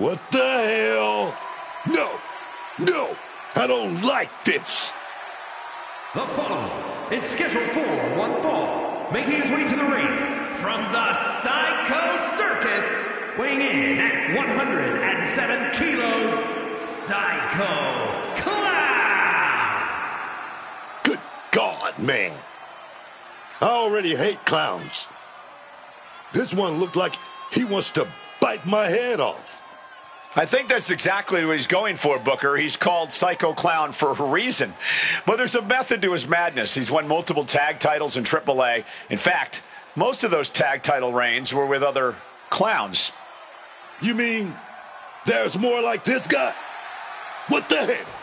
What the hell? No, I don't like this. The following is scheduled for one fall, making his way to the ring from the Psycho Circus, weighing in at 107 kilos, Psycho Clown! Good God, man. I already hate clowns. This one looked like he wants to bite my head off. I think that's exactly what he's going for, Booker. He's called Psycho Clown for a reason. But there's a method to his madness. He's won multiple tag titles in AAA. In fact, most of those tag title reigns were with other clowns. You mean there's more like this guy? What the hell?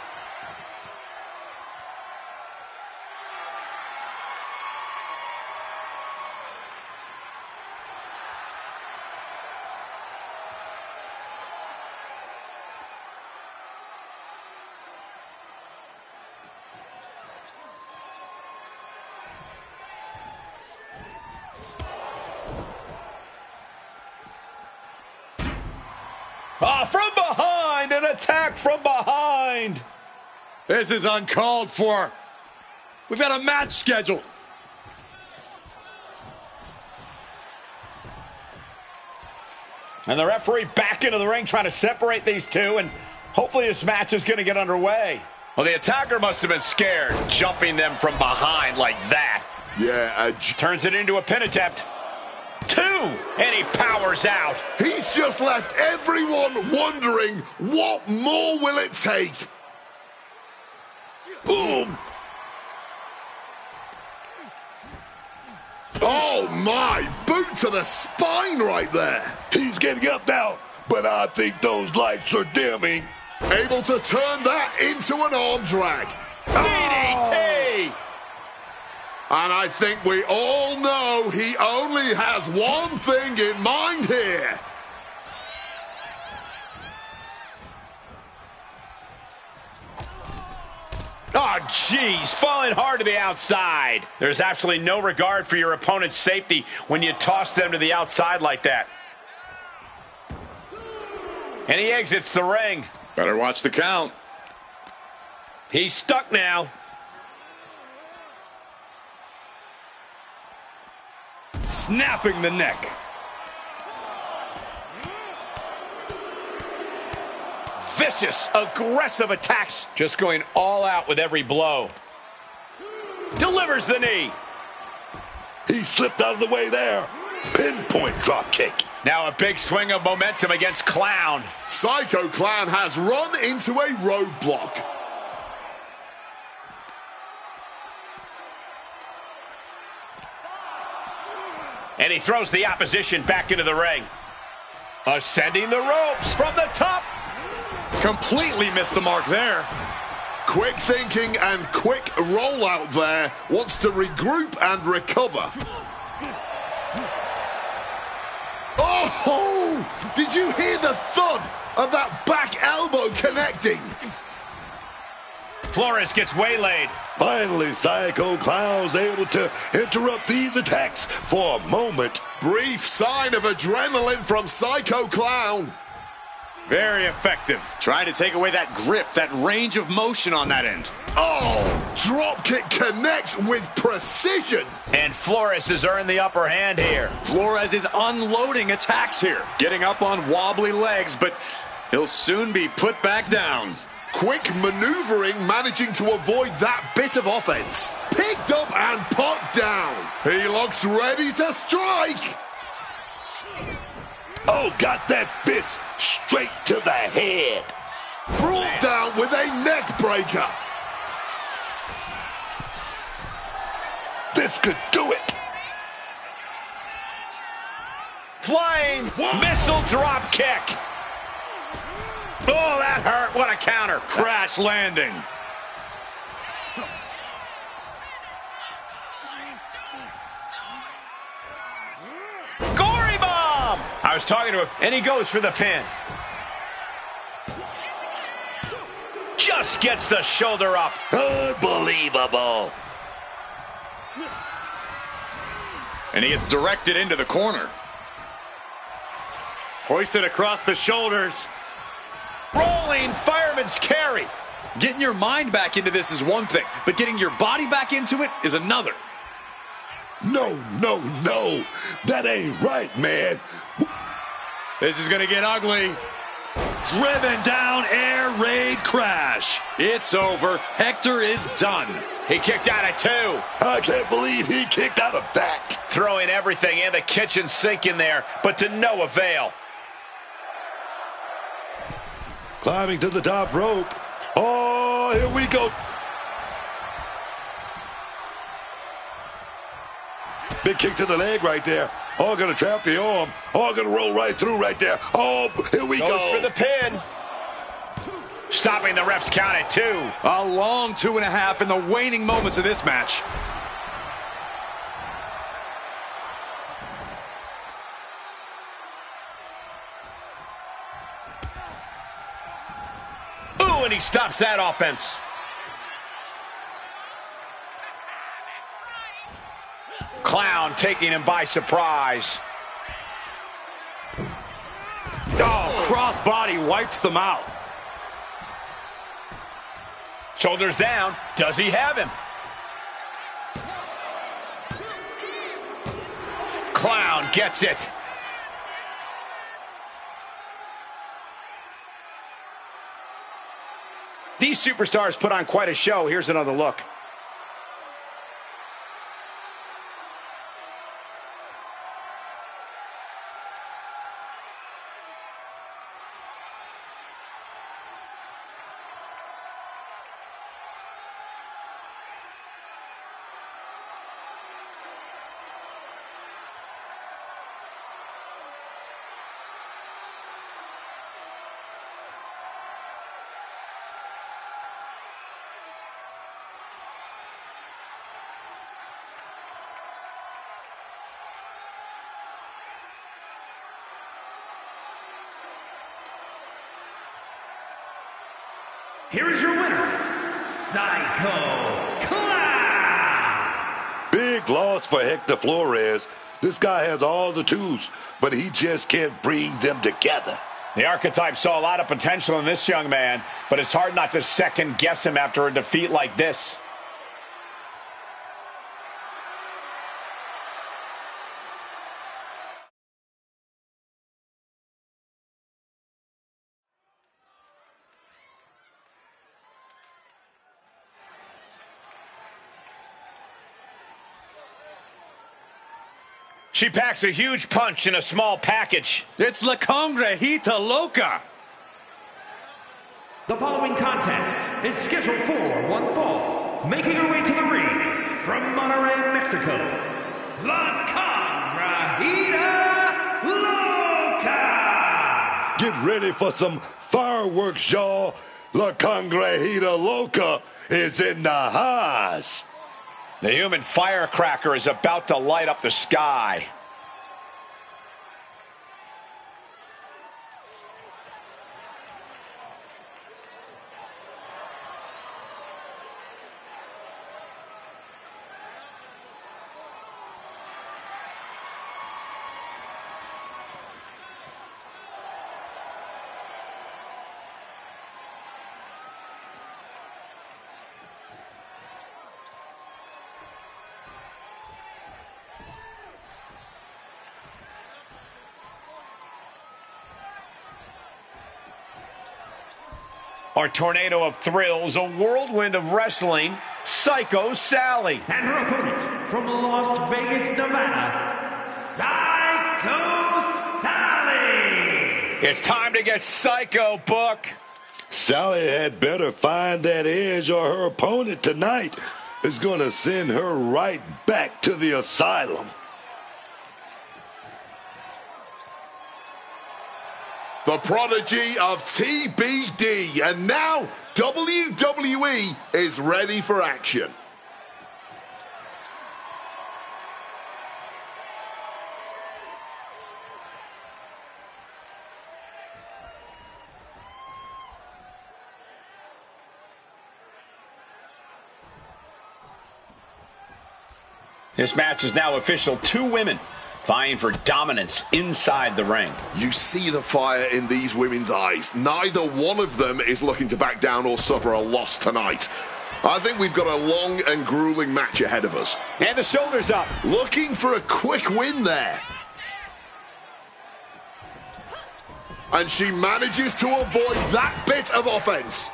From behind, an attack from behind. This is uncalled for. We've got a match scheduled. And the referee back into the ring trying to separate these two, and hopefully this match is going to get underway. Well, the attacker must have been scared, jumping them from behind like that. Yeah, turns it into a pin attempt. 2, and he powers out. He's just left everyone wondering, what more will it take? Boom! Oh my, boot to the spine right there. He's getting up now, but I think those lights are dimming. Able to turn that into an arm drag. DDT! And I think we all know he only has one thing in mind here. Oh, jeez, falling hard to the outside. There's absolutely no regard for your opponent's safety when you toss them to the outside like that. And he exits the ring. Better watch the count. He's stuck now. Snapping the neck. Vicious, aggressive attacks. Just going all out with every blow. Delivers the knee. He slipped out of the way there. Pinpoint drop kick. Now a big swing of momentum against Clown. Psycho Clown has run into a roadblock. And he throws the opposition back into the ring. Ascending the ropes from the top. Completely missed the mark there. Quick thinking and quick rollout there. Wants to regroup and recover. Oh! Did you hear the thud of that back elbow connecting? Flores gets waylaid. Finally, Psycho Clown's able to interrupt these attacks for a moment. Brief sign of adrenaline from Psycho Clown. Very effective. Trying to take away that grip, that range of motion on that end. Oh, dropkick connects with precision. And Flores has earned the upper hand here. Flores is unloading attacks here. Getting up on wobbly legs, but he'll soon be put back down. Quick maneuvering, managing to avoid that bit of offense. Picked up and put down. He looks ready to strike. Oh, got that fist straight to the head. Brought down with a neck breaker. This could do it. Flying missile drop kick. Oh, that hurt. What a counter. Crash landing. Gory bomb. I was talking to him, and he goes for the pin. Just gets the shoulder up. Unbelievable. And he gets directed into the corner. Hoisted across the shoulders. Rolling fireman's carry. Getting your mind back into this is one thing, but getting your body back into it is another. No, no, no. That ain't right, man. This is going to get ugly. Driven down, air raid crash. It's over. Hector is done. He kicked out of 2. I can't believe he kicked out of that. Throwing everything in the kitchen sink in there, but to no avail. Climbing to the top rope. Oh, here we go. Big kick to the leg right there. Oh, gonna trap the arm. Oh, gonna roll right through right there. Oh, here we go. Goes for the pin. Stopping the ref's count at 2. A long 2.5 in the waning moments of this match. Ooh, and he stops that offense. Clown taking him by surprise. Oh, crossbody wipes them out. Shoulders down. Does he have him? Clown gets it. These superstars put on quite a show. Here's another look. Here is your winner, Psycho CAW. Big loss for Hector Flores. This guy has all the tools, but he just can't bring them together. The archetype saw a lot of potential in this young man, but it's hard not to second guess him after a defeat like this. She packs a huge punch in a small package. It's La Congrejita Loca. The following contest is scheduled for one fall. Making her way to the ring from Monterrey, Mexico, La Congrejita Loca. Get ready for some fireworks, y'all. La Congrejita Loca is in the house. The human firecracker is about to light up the sky. Our tornado of thrills, a whirlwind of wrestling, Psycho Sally. And her opponent from Las Vegas, Nevada, Psycho Sally. It's time to get psycho, Book. Sally had better find that edge, or her opponent tonight is going to send her right back to the asylum. The prodigy of TBD, and now WWE is ready for action. This match is now official. 2 women vying for dominance inside the ring. You see the fire in these women's eyes. Neither one of them is looking to back down or suffer a loss tonight. I think we've got a long and grueling match ahead of us. And the shoulders up. Looking for a quick win there. And she manages to avoid that bit of offense.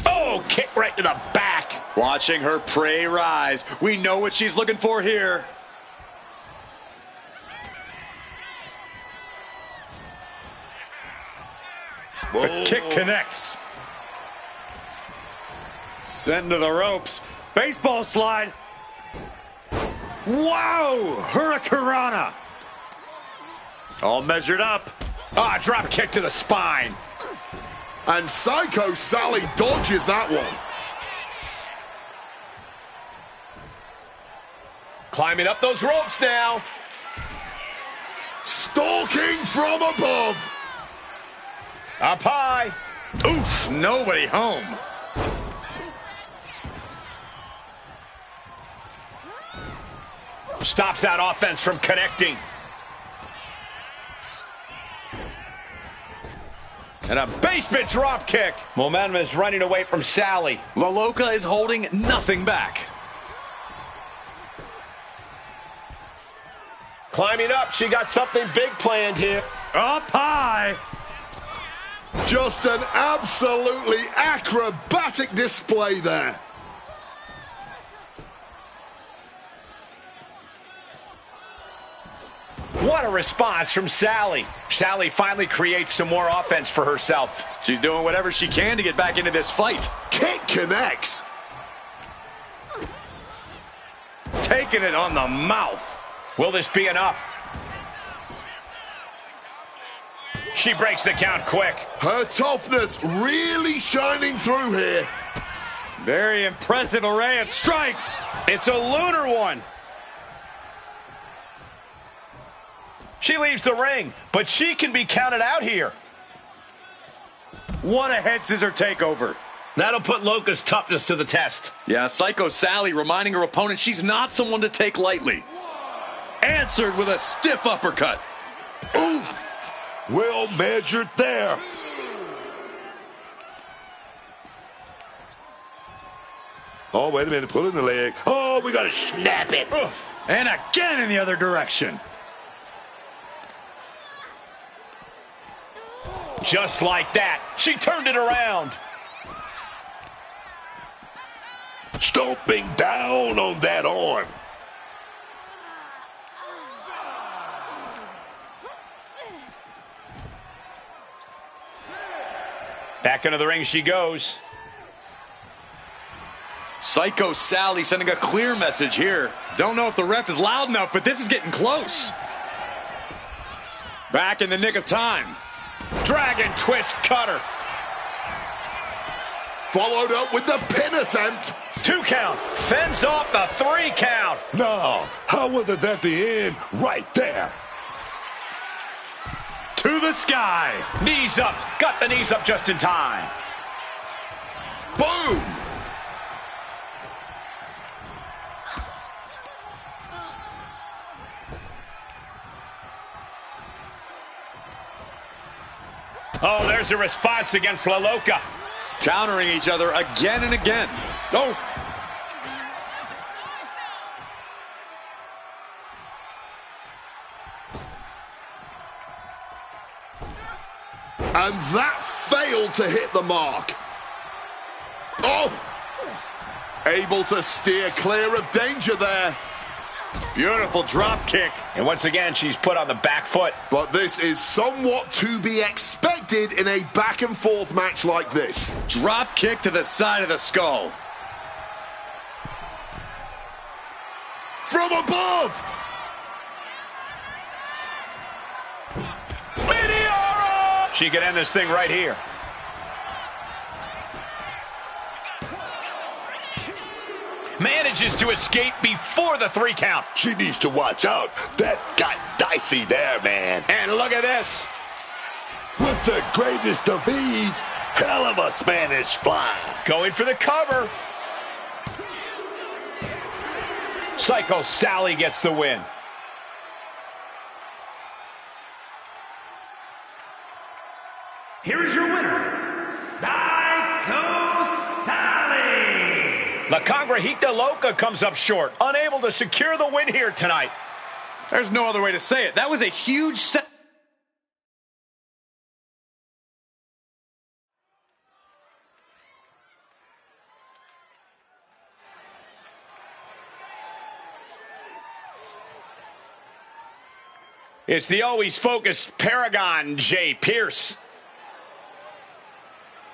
Oh, kick right to the back. Watching her prey rise. We know what she's looking for here. The kick connects. Sent to the ropes. Baseball slide. Wow! Hurricanrana. All measured up. Ah, drop kick to the spine. And Psycho Sally dodges that one. Climbing up those ropes now. Stalking from above. Up high. Oof, nobody home. Stops that offense from connecting. And a basement drop kick. Momentum is running away from Sally. La Loca is holding nothing back. Climbing up, she got something big planned here. Up high. Just an absolutely acrobatic display there. What a response from Sally. Sally finally creates some more offense for herself. She's doing whatever she can to get back into this fight. Kick connects. Taking it on the mouth. Will this be enough? She breaks the count quick. Her toughness really shining through here. Very impressive array of strikes. It's a lunar one. She leaves the ring, but she can be counted out here. What a head scissor takeover. That'll put Loca's toughness to the test. Yeah, Psycho Sally reminding her opponent she's not someone to take lightly. Answered with a stiff uppercut. Oof. Well measured there. Oh, wait a minute. Pull in the leg. Oh, we got to snap it. Oof. And again in the other direction. Just like that, she turned it around. Stomping down on that arm. Back into the ring she goes. Psycho Sally sending a clear message here. Don't know if the ref is loud enough, but this is getting close. Back in the nick of time. Dragon twist cutter. Followed up with the pin attempt. 2 count. Fends off the 3 count. No, how was it at the end? Right there. To the sky. Knees up. Got the knees up just in time. Boom. Oh, there's a response against La Loca. Countering each other again and again. Oh. And that failed to hit the mark. Oh! Able to steer clear of danger there. Beautiful drop kick. And once again, she's put on the back foot. But this is somewhat to be expected in a back and forth match like this. Drop kick to the side of the skull. From above! Meteora! She can end this thing right here. Manages to escape before the 3 count. She needs to watch out. That got dicey there, man. And look at this. With the greatest of ease, hell of a Spanish fly. Going for the cover. Psycho Sally gets the win. Here is your winner, Psycho Sally. La Congrejita Loca comes up short, unable to secure the win here tonight. There's no other way to say it. That was a huge set. It's the always focused Paragon, Jay Pierce.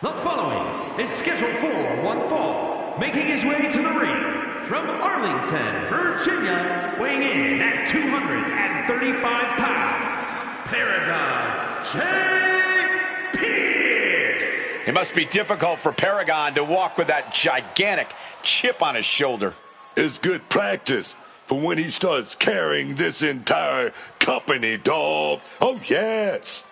The following is scheduled for one fall, making his way to the ring from Arlington, Virginia, weighing in at 235 pounds, Paragon, Jay Pierce. It must be difficult for Paragon to walk with that gigantic chip on his shoulder. It's good practice for when he starts carrying this entire company, dog. Oh, yes.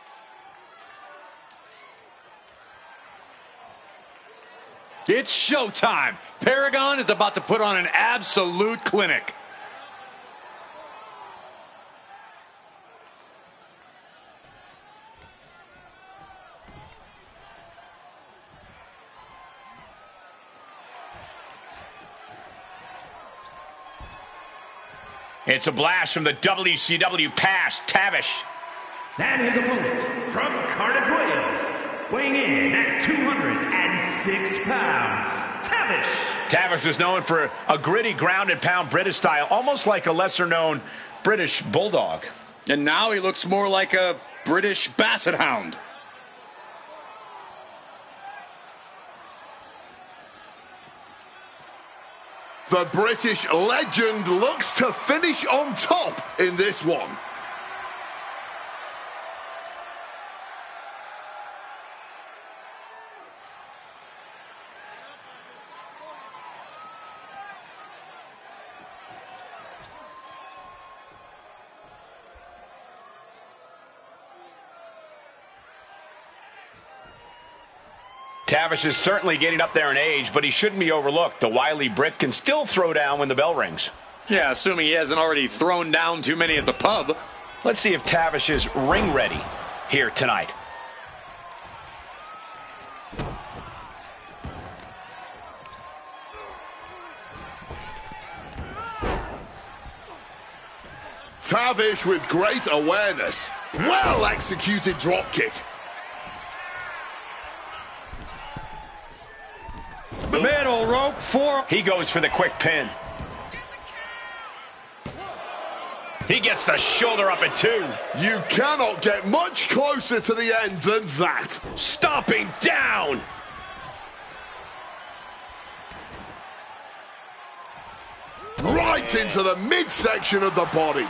It's showtime. Paragon is about to put on an absolute clinic. It's a blast from the WCW past, Tavish. And his opponent from Cardiff, Wales, weighing in at 206 pounds, Tavish. Tavish was known for a gritty, grounded pound British style, almost like a lesser-known British bulldog. And now he looks more like a British basset hound. The British legend looks to finish on top in this one. Tavish is certainly getting up there in age, but he shouldn't be overlooked. The wily Brit can still throw down when the bell rings. Yeah, assuming he hasn't already thrown down too many at the pub. Let's see if Tavish is ring ready here tonight. Tavish with great awareness. Well executed dropkick. Middle rope for... He goes for the quick pin. He gets the shoulder up at 2. You cannot get much closer to the end than that. Stomping down. Right into the midsection of the body.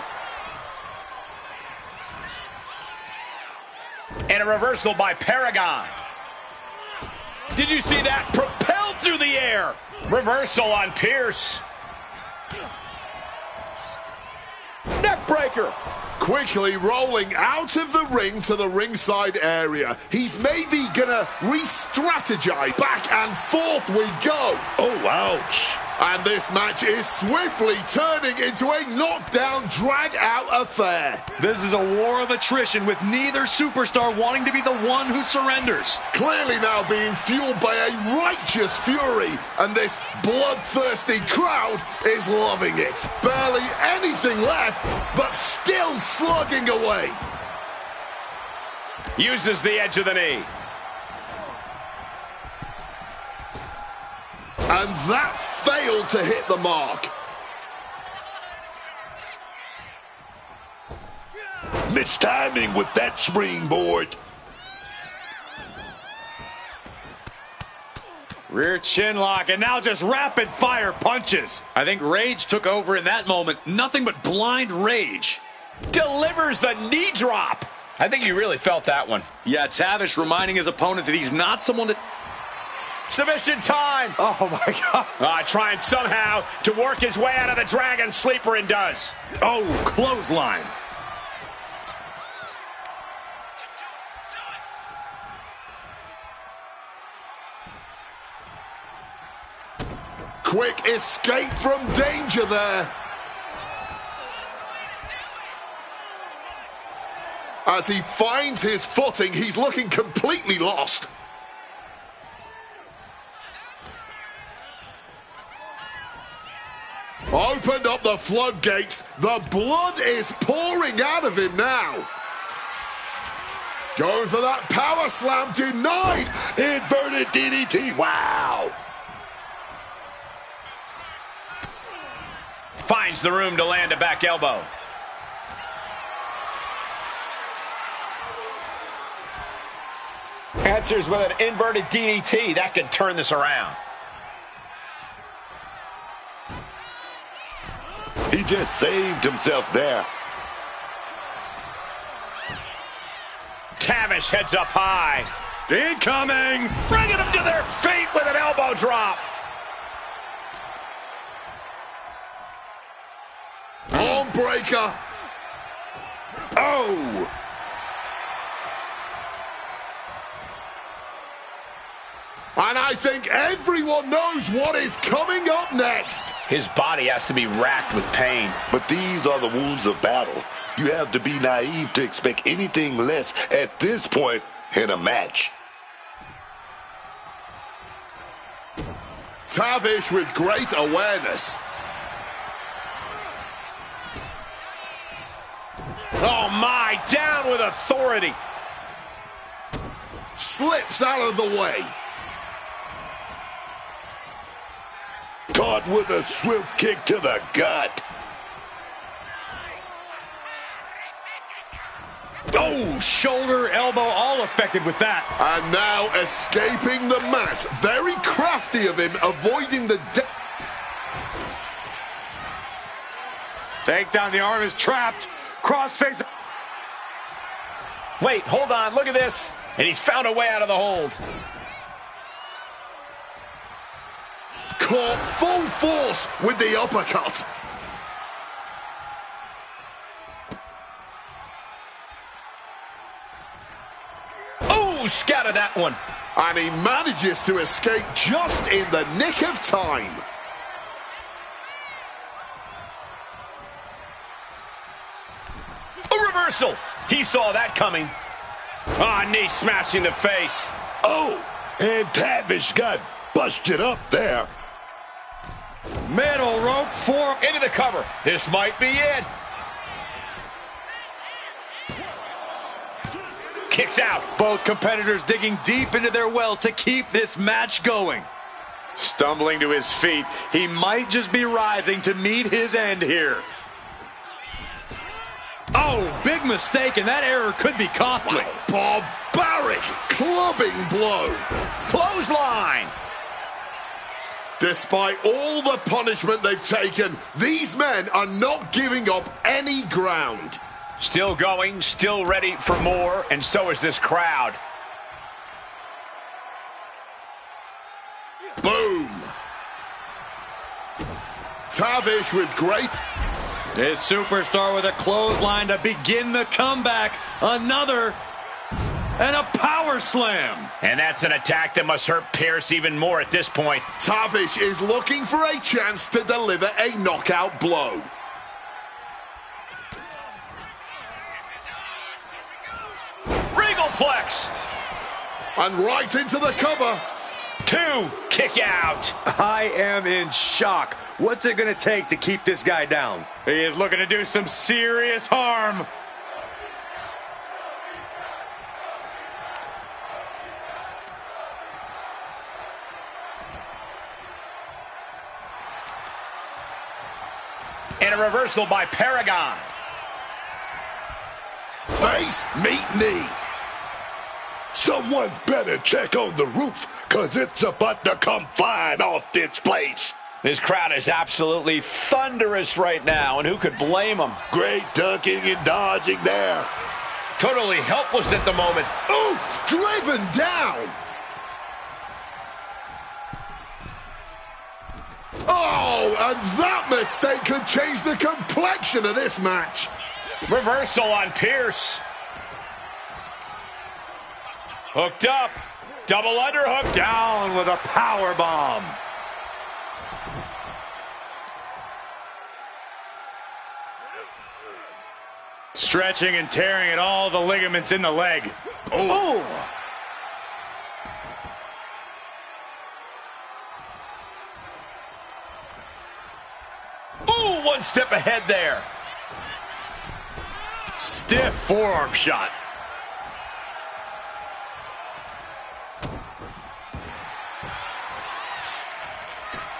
And a reversal by Paragon. Did you see that? Propelled through the air. Reversal on Pierce. Neckbreaker. Quickly rolling out of the ring to the ringside area. He's maybe gonna re-strategize. Back and forth we go. Oh, ouch. And this match is swiftly turning into a knockdown, drag-out affair. This is a war of attrition with neither superstar wanting to be the one who surrenders. Clearly now being fueled by a righteous fury, and this bloodthirsty crowd is loving it. Barely anything left, but still slugging away. Uses the edge of the knee. And that failed to hit the mark. Mistiming with that springboard. Rear chin lock, and now just rapid fire punches. I think rage took over in that moment. Nothing but blind rage. Delivers the knee drop. I think you really felt that one. Yeah, Tavish reminding his opponent that he's not someone to... Submission time. Oh, my God. Trying somehow to work his way out of the Dragon Sleeper, and does. Oh, clothesline. Quick escape from danger there. As he finds his footing, he's looking completely lost. Opened up the floodgates. The blood is pouring out of him now. Going for that power slam, denied. Inverted DDT, wow. Finds the room to land a back elbow. Answers with an inverted DDT. That could turn this around. He just saved himself there. Tavish heads up high. Incoming! Bringing them to their feet with an elbow drop. Arm breaker. Oh! And I think everyone knows what is coming up next. His body has to be racked with pain. But these are the wounds of battle. You have to be naive to expect anything less at this point in a match. Tavish with great awareness. Oh my, down with authority. Slips out of the way. Caught with a swift kick to the gut. Oh, shoulder, elbow, all affected with that. And now escaping the mat. Very crafty of him, avoiding the... Takedown, the arm is trapped. Crossface. Wait, hold on, look at this. And he's found a way out of the hold. Caught full force with the uppercut. Oh, scattered that one. And he manages to escape just in the nick of time. A reversal. He saw that coming. Ah, knee smashing the face. Oh, and Tavish got busted up there. Middle rope for Into the cover. This might be it. Kicks out. both competitors digging deep into their well to keep this match going. Stumbling to his feet, he might just be rising to meet his end here. Oh, big mistake, and that error could be costly. Barbaric clubbing blow. Clothesline. Despite all the punishment they've taken, these men are not giving up any ground. Still going, still ready for more, and so is this crowd. Boom. Tavish with great... This superstar with a clothesline to begin the comeback. Another, and a power slam. And that's an attack that must hurt Pierce even more at this point. Tavish is looking for a chance to deliver a knockout blow. Regalplex. And right into the cover. 2, kick out. I am in shock. What's it going to take to keep this guy down? He is looking to do some serious harm. And a reversal by Paragon. Face, meet, knee. Someone better check on the roof, because it's about to come flying off this place. This crowd is absolutely thunderous right now, and who could blame them? Great ducking and dodging there. Totally helpless at the moment. Oof, driven down. Oh, and that mistake could change the complexion of this match. Reversal on Pierce. Hooked up. Double underhook. Down with a power bomb. Stretching and tearing at all the ligaments in the leg. Oh! Ooh, one step ahead there. Stiff forearm shot.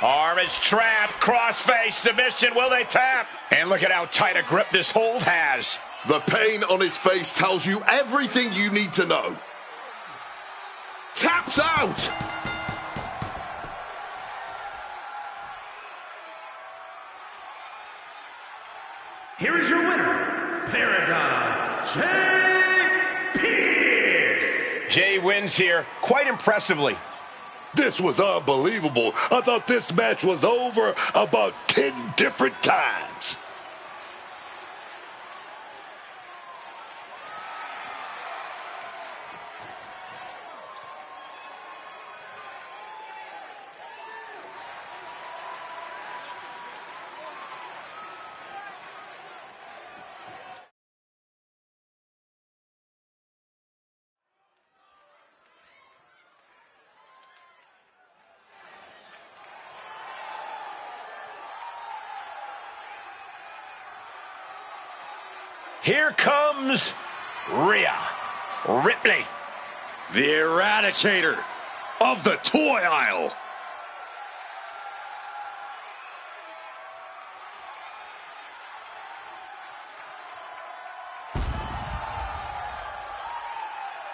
Arm is trapped. Crossface submission. Will they tap? And look at how tight a grip this hold has. The pain on his face tells you everything you need to know. Taps out! Here is your winner, Paragon Jay Pierce. Jay wins here quite impressively. This was unbelievable. I thought this match was over about 10 different times. Here comes Rhea Ripley. The Eradicator of the toy aisle.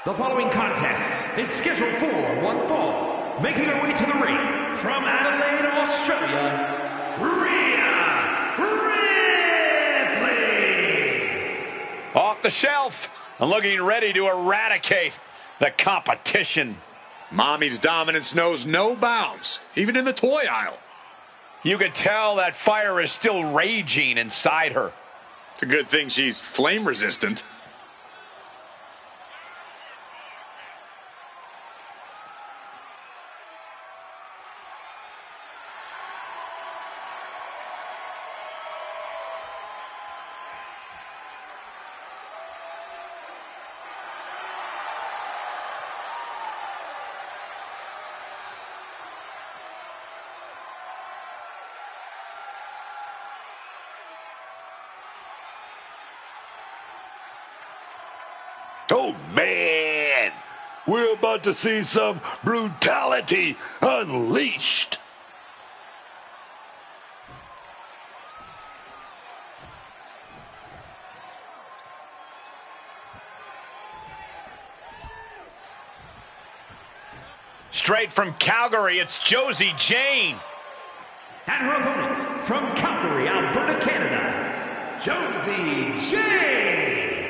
The following contest is scheduled for one fall. Making her way to the ring from Adelaide, Australia, Rhea Ripley. Off the shelf and looking ready to eradicate the competition. Mommy's dominance knows no bounds, even in the toy aisle. You can tell that fire is still raging inside her. It's a good thing she's flame resistant. Oh, man. We're about to see some brutality unleashed. Straight from Calgary, it's Josie Jane. And her opponent from Calgary, Alberta, Canada, Josie Jane.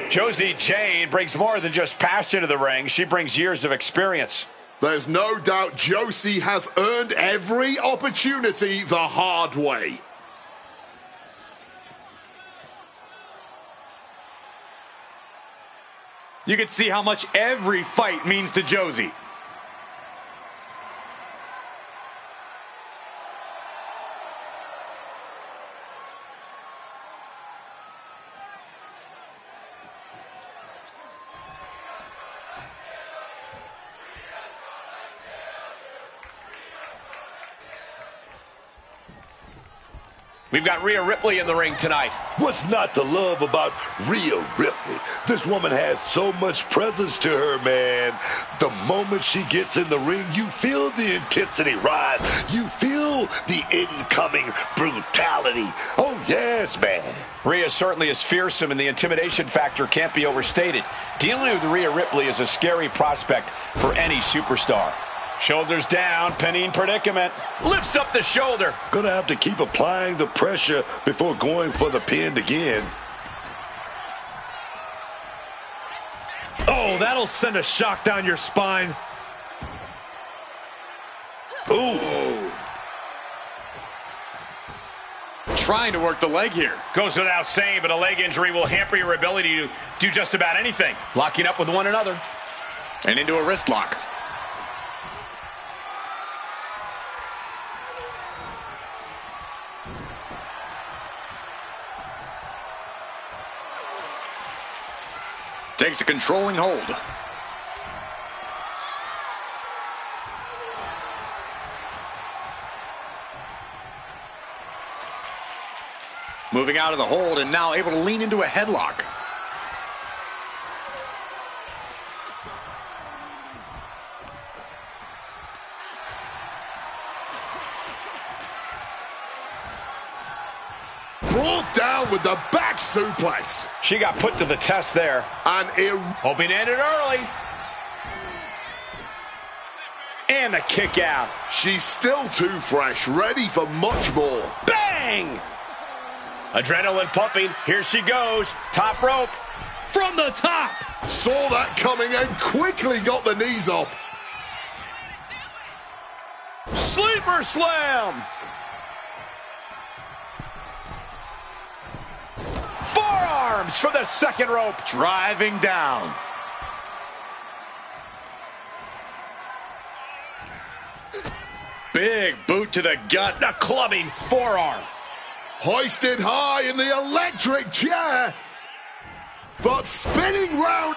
Josie Jane brings more than just passion to the ring. She brings years of experience. There's no doubt Josie has earned every opportunity the hard way. You can see how much every fight means to Josie. We've got Rhea Ripley in the ring tonight. What's not to love about Rhea Ripley? This woman has so much presence to her, man. The moment she gets in the ring, you feel the intensity rise. You feel the incoming brutality. Oh, yes, man. Rhea certainly is fearsome, and the intimidation factor can't be overstated. Dealing with Rhea Ripley is a scary prospect for any superstar. Shoulders down, pinning predicament. Lifts up the shoulder. Gonna have to keep applying the pressure before going for the pin again. Oh, that'll send a shock down your spine. Ooh. Trying to work the leg here. Goes without saying, but a leg injury will hamper your ability to do just about anything. Locking up with one another. And into a wrist lock. Takes a controlling hold. Moving out of the hold and now able to lean into a headlock. Brought down with the back suplex. She got put to the test there. And hoping to end it early. And the kick out. She's still too fresh, ready for much more. Bang! Adrenaline pumping. Here she goes. Top rope. From the top. Saw that coming and quickly got the knees up. Sleeper slam. Forearms for the second rope. Driving down. Big boot to the gut. A clubbing forearm. Hoisted high in the electric chair. But spinning round.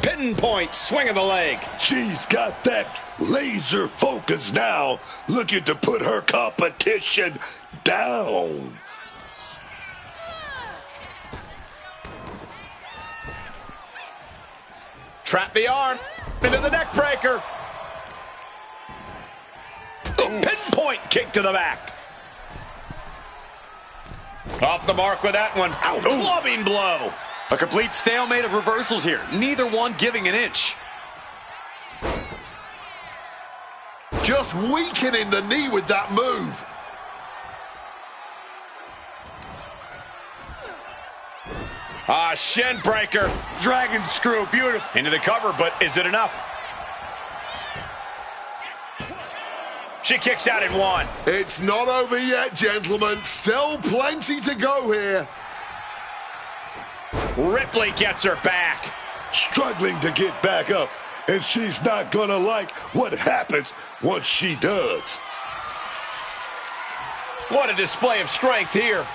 Pinpoint swing of the leg. She's got that laser focus now, looking to put her competition down. Trap the arm into the neck breaker. Pinpoint kick to the back. Off the mark with that one. Clubbing blow. A complete stalemate of reversals here. Neither one giving an inch. Just weakening the knee with that move. Shin breaker. Dragon screw. Beautiful. Into the cover, but is it enough? She kicks out in one. It's not over yet, gentlemen. Still plenty to go here. Ripley gets her back. Struggling to get back up, and she's not gonna like what happens once she does. What a display of strength here.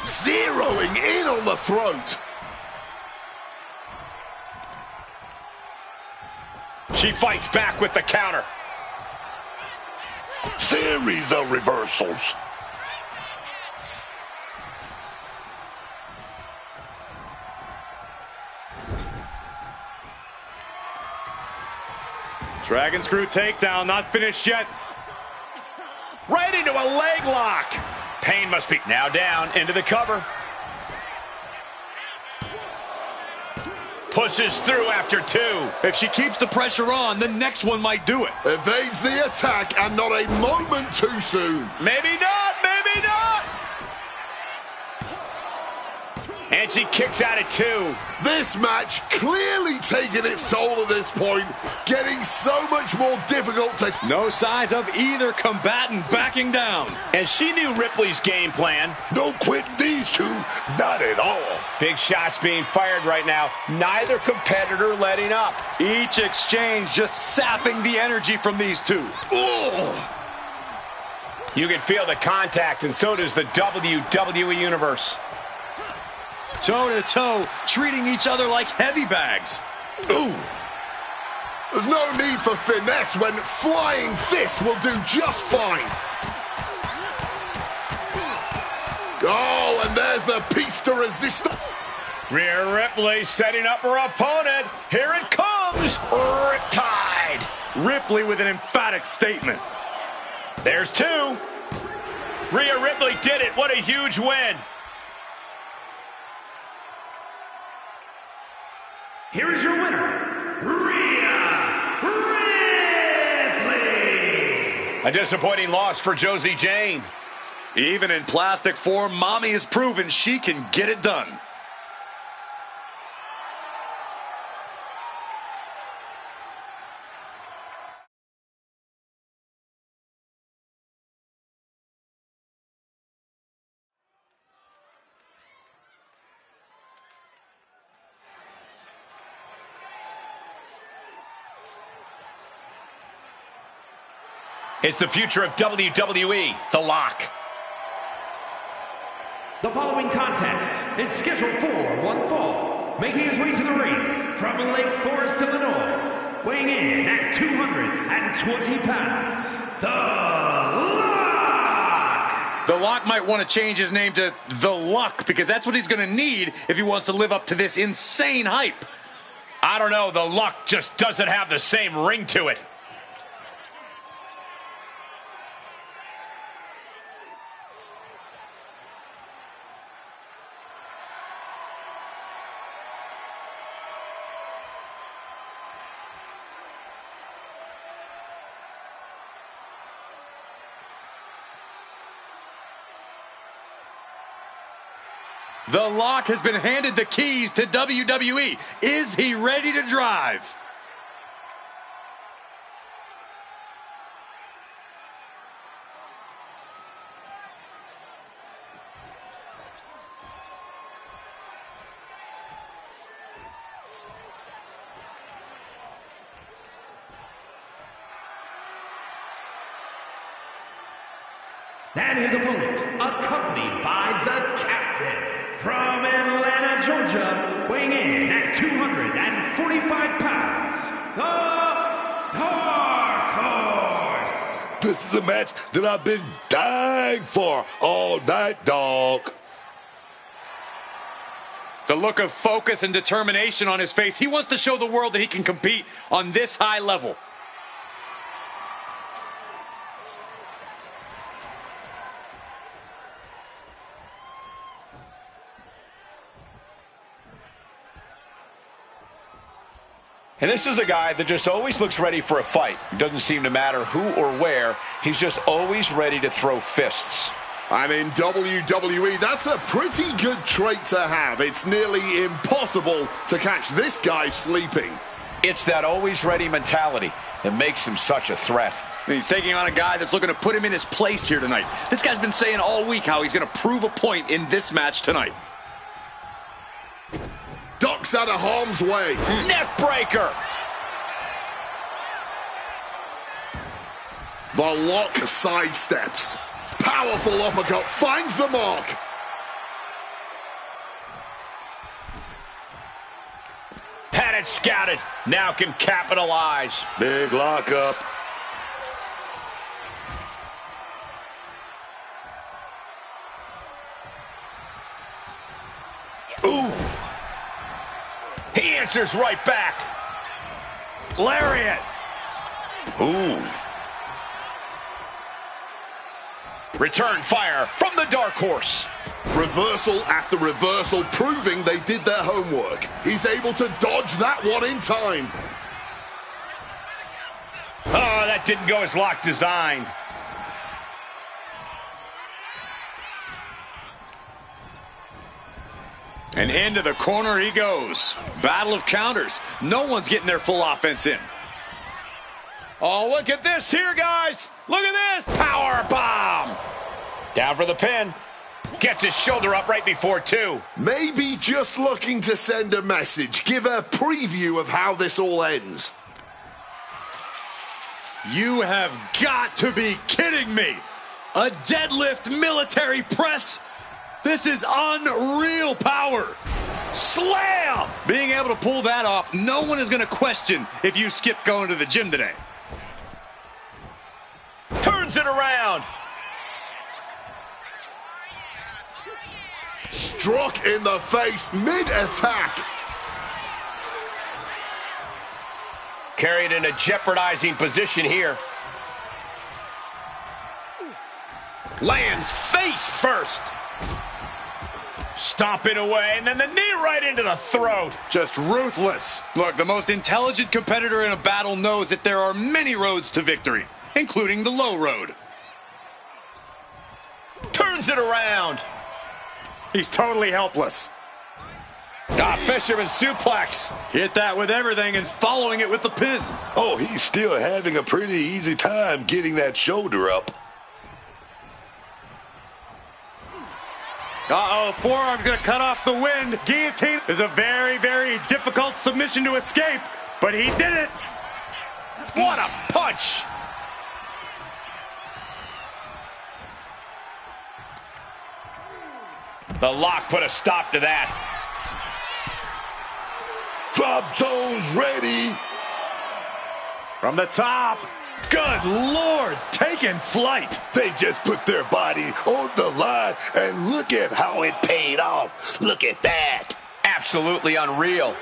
Zeroing in on the throat. She fights back with the counter. Series of reversals. Dragon screw takedown, not finished yet. Right into a leg lock. Pain must be now down into the cover. Pushes through after two. If she keeps the pressure on, the next one might do it. Evades the attack and not a moment too soon. Maybe not, maybe not. And she kicks out at two. This match clearly taking its toll at this point, getting so much more difficult to... No signs of either combatant backing down. And she knew Ripley's game plan. No quitting these two, not at all. Big shots being fired right now. Neither competitor letting up. Each exchange just sapping the energy from these two. Ugh. You can feel the contact, and so does the WWE Universe. Toe-to-toe, treating each other like heavy bags. Ooh. There's no need for finesse when flying fists will do just fine. Oh, and there's the piece de resistance. Rhea Ripley setting up her opponent. Here it comes. Riptide. Ripley with an emphatic statement. There's two. Rhea Ripley did it. What a huge win. Here is your winner, Rhea Ripley. A disappointing loss for Josie Jane. Even in plastic form, Mommy has proven she can get it done. It's the future of WWE, The Lock. The following contest is scheduled for one fall, making his way to the ring from Lake Forest, Illinois, weighing in at 220 pounds, The Lock! The Lock might want to change his name to The Luck, because that's what he's going to need if he wants to live up to this insane hype. I don't know, The Luck just doesn't have the same ring to it. The Lock has been handed the keys to WWE. Is he ready to drive? And his opponent, accompanied by the captain, from Atlanta, Georgia, weighing in at 245 pounds, the Dark Horse. This is a match that I've been dying for all night, dog. The look of focus and determination on his face. He wants to show the world that he can compete on this high level. And this is a guy that just always looks ready for a fight. It doesn't seem to matter who or where. He's just always ready to throw fists. And in WWE, that's a pretty good trait to have. It's nearly impossible to catch this guy sleeping. It's that always ready mentality that makes him such a threat. He's taking on a guy that's looking to put him in his place here tonight. This guy's been saying all week how he's going to prove a point in this match tonight. Ducks out of harm's way. Neck breaker. The Lock sidesteps. Powerful uppercut finds the mark. Padded, scouted. Now can capitalize. Big lockup. Ooh. He answers right back. Lariat. Ooh. Return fire from the Dark Horse. Reversal after reversal, proving they did their homework. He's able to dodge that one in time. Oh, that didn't go as Lock designed. And into the corner he goes. Battle of counters. No one's getting their full offense in. Oh, look at this here, guys. Look at this. Power bomb. Down for the pin. Gets his shoulder up right before two. Maybe just looking to send a message, give a preview of how this all ends. You have got to be kidding me. A deadlift military press? This is unreal power. Slam! Being able to pull that off, no one is going to question if you skipped going to the gym today. Turns it around. Struck in the face mid-attack. Carried in a jeopardizing position here. Lands face first. Stomping away, and then the knee right into the throat. Just ruthless. Look, the most intelligent competitor in a battle knows that there are many roads to victory, including the low road. Turns it around. He's totally helpless. Fisherman suplex. Hit that with everything and following it with the pin. Oh, he's still having a pretty easy time getting that shoulder up. Uh-oh, forearm's going to cut off the wind. Guillotine is a very, very difficult submission to escape, but he did it. What a punch. The lock put a stop to that. Drop zones ready. From the top. Good Lord, taking flight. They just put their body on the line, and look at how it paid off. Look at that. Absolutely unreal.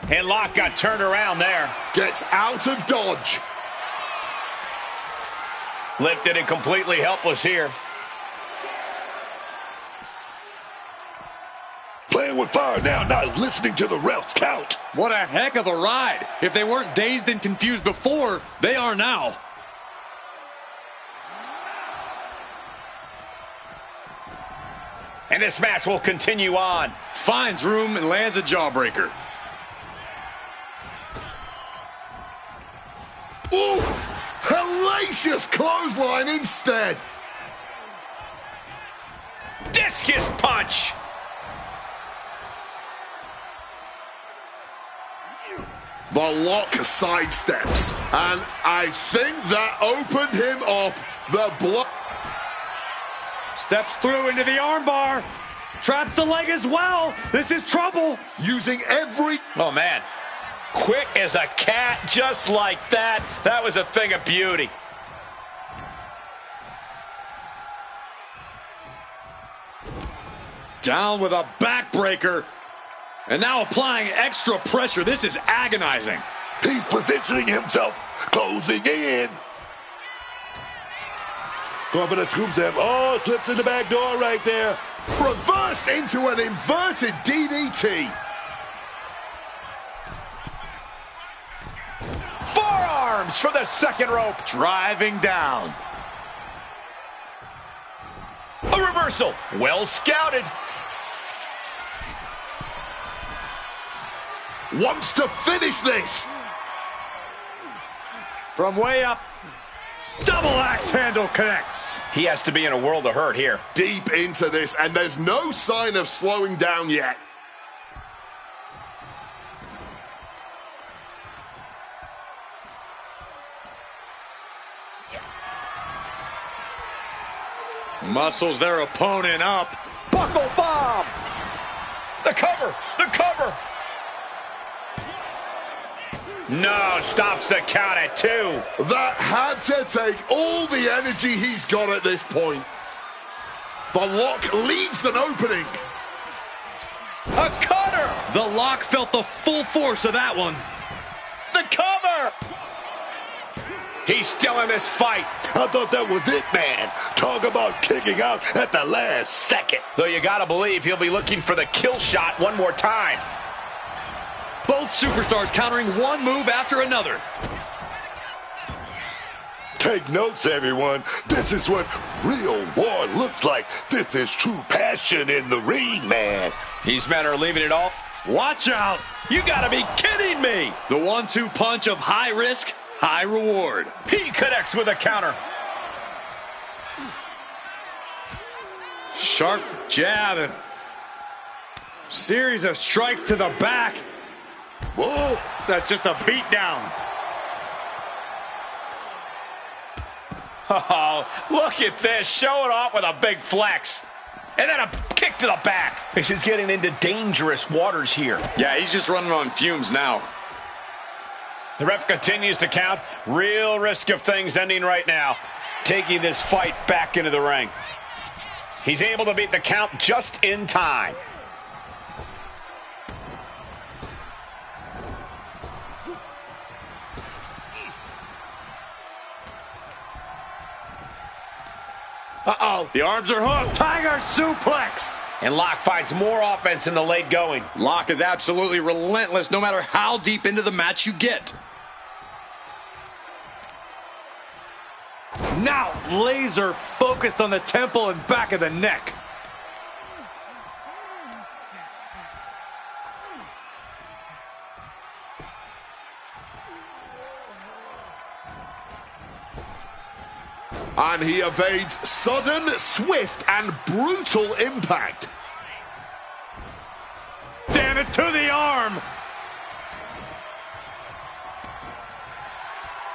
And Locke got turned around there. Gets out of dodge. Lifted and completely helpless here. Playing with fire now, not listening to the refs count. What a heck of a ride. If they weren't dazed and confused before, they are now. And this match will continue on. Finds room and lands a jawbreaker. Ooh, hellacious clothesline instead. Discus punch. The Lock sidesteps, and I think that opened him up. The block. Steps through into the armbar. Traps the leg as well. This is trouble. Using every... Oh, man. Quick as a cat, just like that. That was a thing of beauty. Down with a backbreaker. And now applying extra pressure. This is agonizing. He's positioning himself, closing in. Going for the scoop step. Oh, slips in the back door right there. Reversed into an inverted DDT. Forearms for the second rope. Driving down. A reversal. Well scouted. Wants to finish this. From way up. Double axe handle connects. He has to be in a world of hurt here. Deep into this, and there's no sign of slowing down yet. Muscles their opponent up. Buckle bomb. The cover. The cover. No, stops the count at 2. That had to take all the energy he's got at this point. The Lock leaves an opening. A cutter. The Lock felt the full force of that one. The cover. He's still in this fight. I thought that was it, man. Talk about kicking out at the last second. Though you gotta believe he'll be looking for the kill shot one more time. Both superstars countering one move after another. Take notes, everyone. This is what real war looks like. This is true passion in the ring, man. These men are leaving it all. Watch out. You gotta be kidding me. The 1-2 punch of high risk, high reward. He connects with a counter. Sharp jab and series of strikes to the back. Whoa. That's just a beat down. Oh, look at this. Showing off with a big flex. And then a kick to the back. This is getting into dangerous waters here. Yeah, he's just running on fumes now. The ref continues to count. Real risk of things ending right now. Taking this fight back into the ring. He's able to beat the count just in time. Uh-oh. The arms are hooked. Tiger suplex. And Locke finds more offense in the late going. Locke is absolutely relentless no matter how deep into the match you get. Now laser focused on the temple and back of the neck. And he evades sudden, swift, and brutal impact. Damn it, to the arm.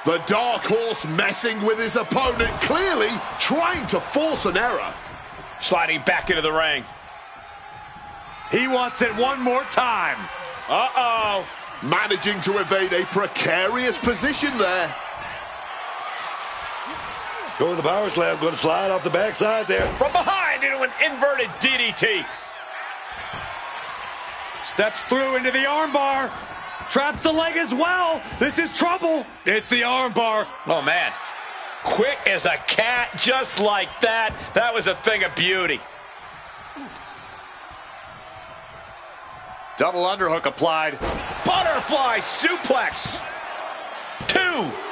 The Dark Horse messing with his opponent, clearly trying to force an error. Sliding back into the ring. He wants it one more time. Uh-oh. Managing to evade a precarious position there. Going the power slam, going to slide off the backside there. From behind into an inverted DDT. Steps through into the armbar. Traps the leg as well. This is trouble. It's the armbar. Oh, man. Quick as a cat, just like that. That was a thing of beauty. Double underhook applied. Butterfly suplex. 2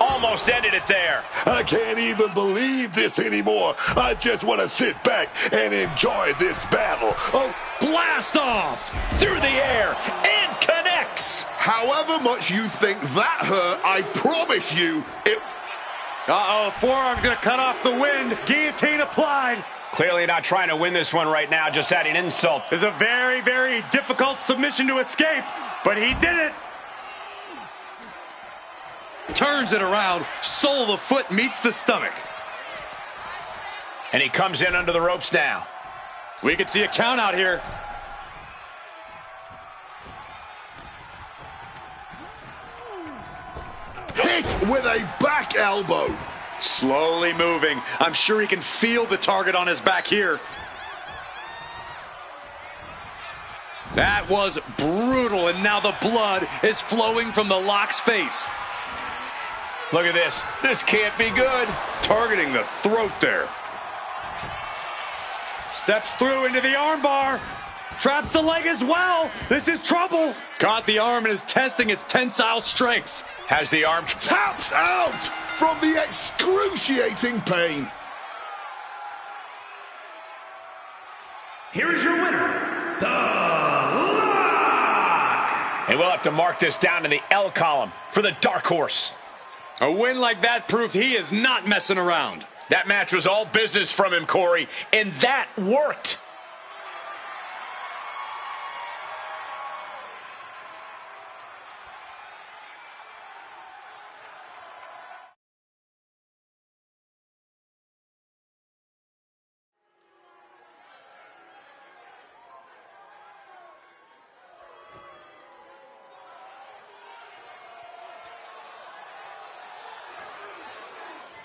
almost ended it there. I can't even believe this anymore. I just want to sit back and enjoy this battle. Oh, Blast off. Through the air and connects. However much you think that hurt, I promise you it... Uh-oh, forearm's going to cut off the wind. Guillotine applied. Clearly not trying to win this one right now, just adding insult. It's a very, very difficult submission to escape, but he did it. Turns it around, sole of the foot meets the stomach. And he comes in under the ropes now. We could see a count out here. Hit with a back elbow. Slowly moving. I'm sure he can feel the target on his back here. That was brutal, and now the blood is flowing from the Lock's face. Look at this. This can't be good. Targeting the throat there. Steps through into the armbar. Traps the leg as well. This is trouble. Caught the arm and is testing its tensile strength. Has the arm. Taps out from the excruciating pain. Here is your winner, The Lock. And we'll have to mark this down in the L column for the Dark Horse. A win like that proved he is not messing around. That match was all business from him, Corey, and that worked.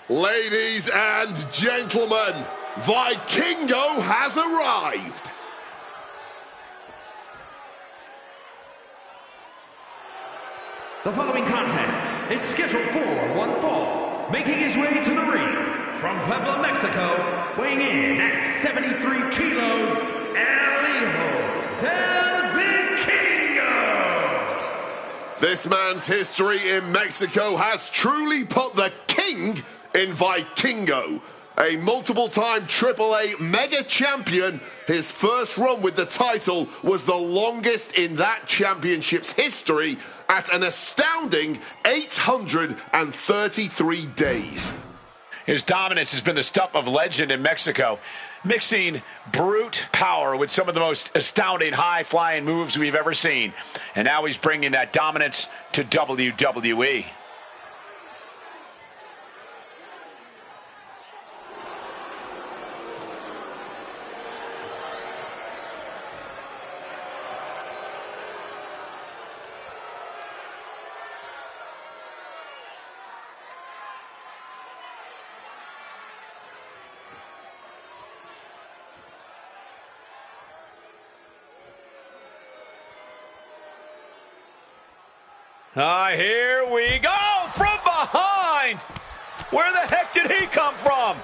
Ladies and gentlemen, Vikingo has arrived. The following contest is scheduled for one fall. Making his way to the ring from Puebla, Mexico, weighing in at 73 kilos, El Hijo del Vikingo. This man's history in Mexico has truly put the king in Vikingo. A multiple-time AAA mega champion, his first run with the title was the longest in that championship's history at an astounding 833 days. His dominance has been the stuff of legend in Mexico, mixing brute power with some of the most astounding high-flying moves we've ever seen. And now he's bringing that dominance to WWE. Here we go from behind. Where the heck did he come from?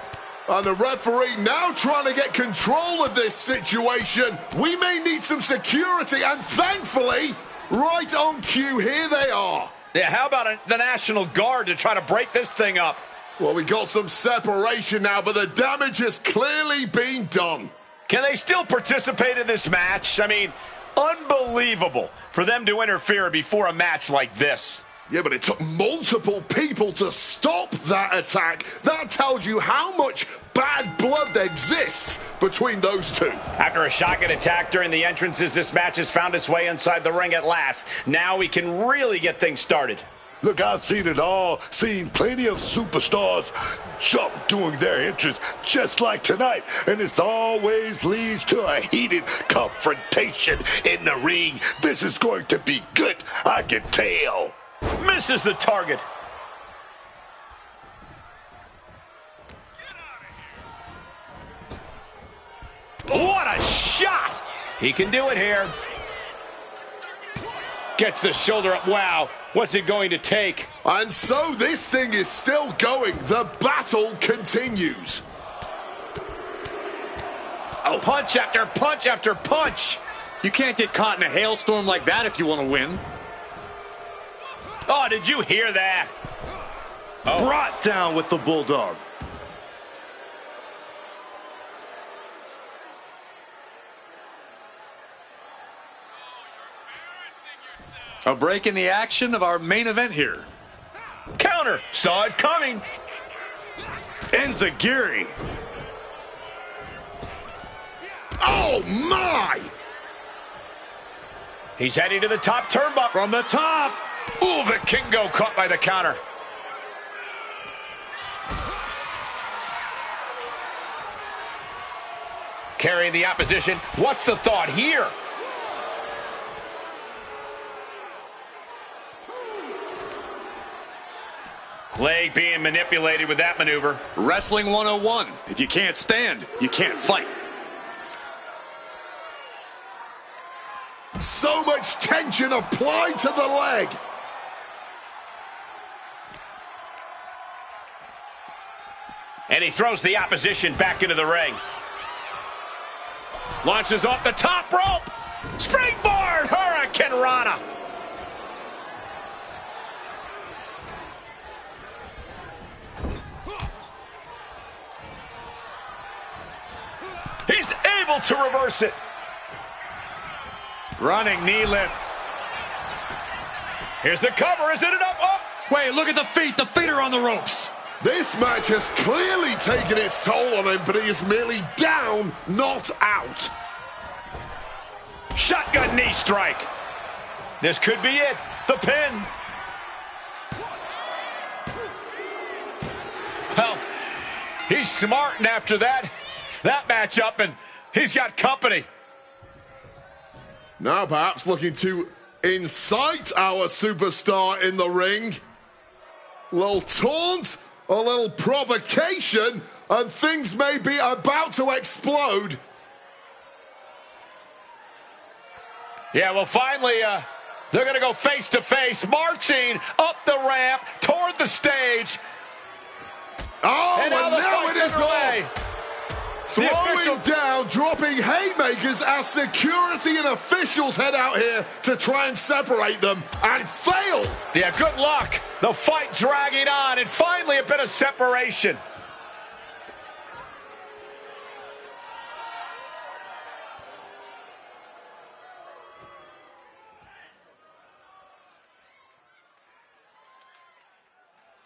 And the referee now trying to get control of this situation. We may need some security, and thankfully, right on cue, here they are. Yeah, how about the National Guard to try to break this thing up? Well, we got some separation now, but the damage has clearly been done. Can they still participate in this match? I mean, unbelievable for them to interfere before a match like this. Yeah, but it took multiple people to stop that attack. That tells you how much bad blood exists between those two. After a shotgun attack during the entrances, this match has found its way inside the ring at last. Now we can really get things started. Look, I've seen it all. Seen plenty of superstars jump during their entrance, just like tonight. And this always leads to a heated confrontation in the ring. This is going to be good, I can tell. Misses the target. What a shot! He can do it here. Gets the shoulder up. Wow, what's it going to take? And so this thing is still going. The battle continues. Oh, punch after punch after punch. You can't get caught in a hailstorm like that if you want to win. Oh, did you hear that? Oh. Brought down with the Bulldog. A break in the action of our main event here. Counter. Saw it coming. Enziguri. Oh, my! He's heading to the top turnbuckle. From the top. Ooh, the Kingo caught by the counter. Carrying the opposition. What's the thought here? Leg being manipulated with that maneuver. Wrestling 101. If you can't stand, you can't fight. So much tension applied to the leg. And he throws the opposition back into the ring. Launches off the top rope. Springboard Hurricane Rana. He's able to reverse it. Running knee lift. Here's the cover. Is it enough? Oh. Wait, look at the feet. The feet are on the ropes. This match has clearly taken its toll on him, but he is merely down, not out. Shotgun knee strike. This could be it. The pin. Well, he's smarting after that matchup, and he's got company. Now perhaps looking to incite our superstar in the ring. A little taunt, a little provocation, and things may be about to explode. Yeah, well, finally, they're going to go face-to-face, marching up the ramp toward the stage. Oh, and now it is underway. Throwing down, dropping haymakers as security and officials head out here to try and separate them and fail. Yeah, good luck. The fight dragging on, and finally a bit of separation.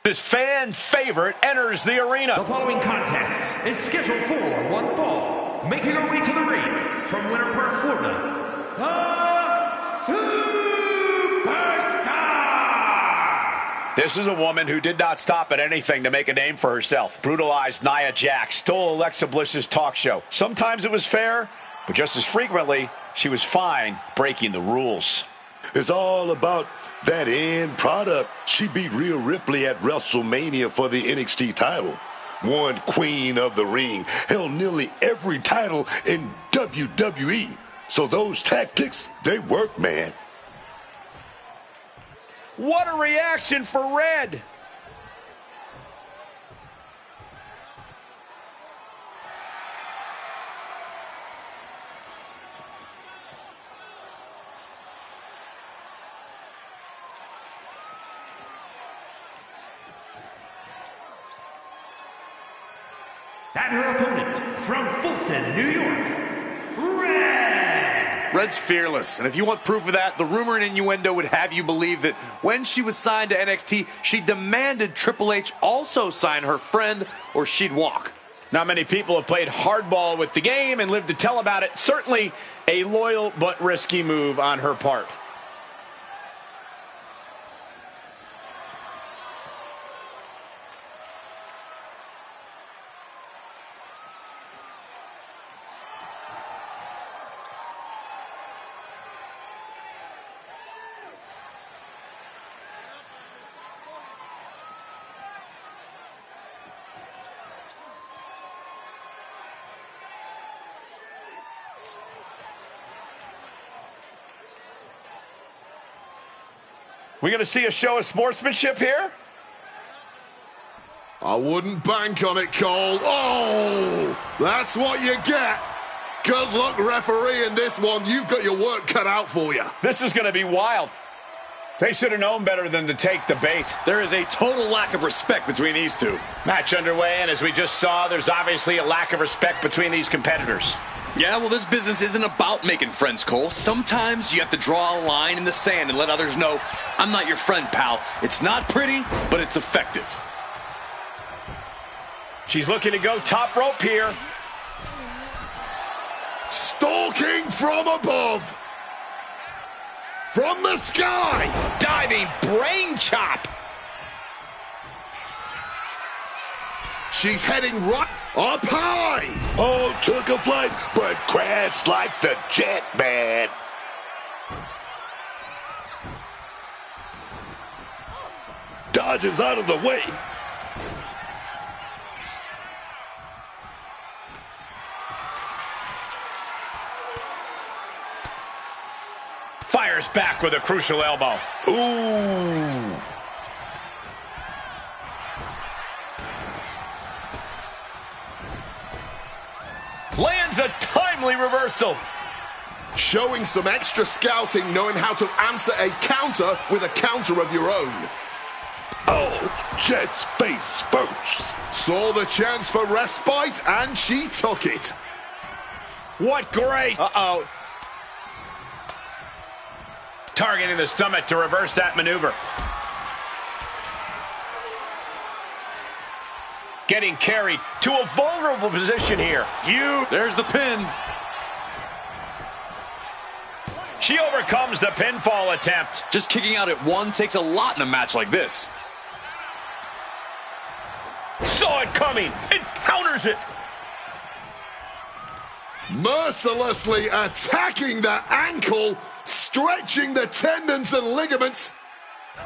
This fan favorite enters the arena. The following contest is scheduled for one fall. Making her way to the ring from Winter Park, Florida, the Superstar! This is a woman who did not stop at anything to make a name for herself. Brutalized Nia Jax, stole Alexa Bliss's talk show. Sometimes it was fair, but just as frequently, she was fine breaking the rules. It's all about that end product. She beat Rhea Ripley at WrestleMania for the NXT title. Won Queen of the Ring. Held nearly every title in WWE. So those tactics, they work, man. What a reaction for Red. And her opponent from Fulton, New York, Red! Red's fearless, and if you want proof of that, the rumor and innuendo would have you believe that when she was signed to NXT, she demanded Triple H also sign her friend or she'd walk. Not many people have played hardball with the game and lived to tell about it. Certainly a loyal but risky move on her part. We going to see a show of sportsmanship here? I wouldn't bank on it, Cole. Oh, that's what you get. Good luck refereeing this one. You've got your work cut out for you. This is going to be wild. They should have known better than to take the bait. There is a total lack of respect between these two. Match underway, and as we just saw, there's obviously a lack of respect between these competitors. Yeah, well, this business isn't about making friends, Cole. Sometimes you have to draw a line in the sand and let others know, I'm not your friend, pal. It's not pretty, but it's effective. She's looking to go top rope here. Stalking from above. From the sky. Diving brain chop. She's heading right up high. Oh, took a flight, but crashed like the jet, man. Dodges out of the way. Fires back with a crucial elbow. Ooh. Lands a timely reversal. Showing some extra scouting, knowing how to answer a counter with a counter of your own. Oh, just face first. Saw the chance for respite, and she took it. What great. Uh-oh. Targeting the stomach to reverse that maneuver. Getting carried to a vulnerable position here. There's the pin. She overcomes the pinfall attempt. Just kicking out at one takes a lot in a match like this. Saw it coming and counters it. Mercilessly attacking the ankle, stretching the tendons and ligaments.